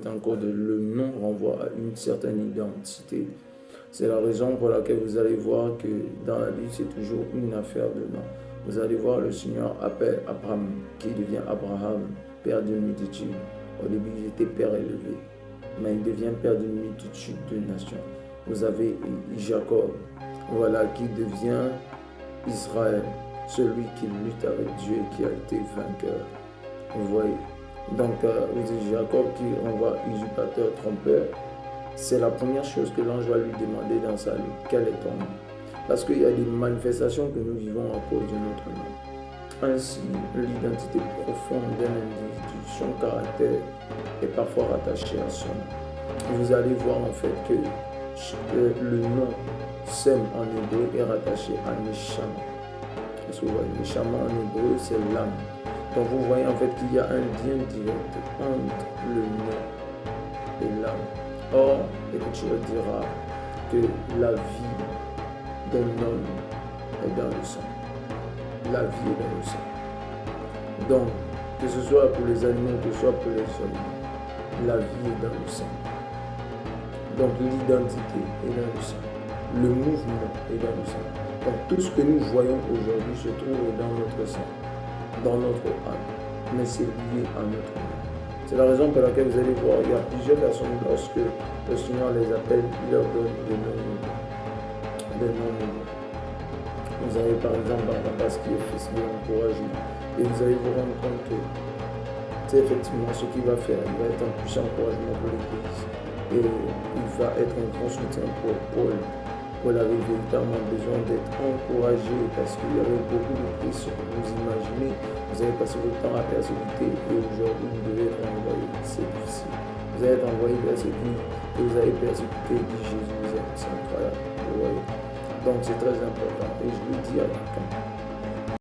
répéter encore, le nom renvoie à une certaine identité. C'est la raison pour laquelle vous allez voir que dans la Bible, c'est toujours une affaire de nom. Vous allez voir le Seigneur appelle Abraham, qui devient Abraham, père d'une multitude. Au début, il était père élevé, mais il devient père d'une multitude de nations. Vous avez Jacob, voilà, qui devient Israël, celui qui lutte avec Dieu et qui a été vainqueur. Vous voyez. Donc, vous avez Jacob qui renvoie usurpateur, trompeur. C'est la première chose que l'ange va lui demander dans sa lutte. Quel est ton nom? Parce qu'il y a des manifestations que nous vivons à cause de notre nom. Ainsi, l'identité profonde d'un individu, son caractère est parfois rattaché à son nom. Vous allez voir en fait que le nom Sem en hébreu est rattaché à Neshama. Est-ce que vous voyez? Neshama en hébreu, c'est l'âme. Donc vous voyez en fait qu'il y a un lien direct entre le nom et l'âme. Or, l'Écriture dira que la vie d'un homme est dans le sang. La vie est dans le sang. Donc, que ce soit pour les animaux, que ce soit pour les hommes, la vie est dans le sang. Donc, l'identité est dans le sang. Le mouvement est dans le sang. Donc, tout ce que nous voyons aujourd'hui se trouve dans notre sang, dans notre âme, mais c'est lié à notre âme. C'est la raison pour laquelle vous allez voir, il y a plusieurs personnes, lorsque le Seigneur les appelle, il leur donne des noms nouveaux. Vous avez par exemple Barnabas qui est fils de l'encouragement. Et vous allez vous rendre compte que c'est effectivement ce qu'il va faire. Il va être un puissant encouragement pour l'Église. Et il va être un grand soutien pour Paul. Paul avait véritablement besoin d'être encouragé parce qu'il y avait beaucoup de pression. Vous imaginez, vous avez passé votre temps à persécuter et aujourd'hui vous devez être envoyé. C'est difficile. Vous allez être envoyé vers celui que vous avez persécuté et dit Jésus vous aime. C'est incroyable. Vous voyez. Donc c'est très important. Et je le dis à quelqu'un.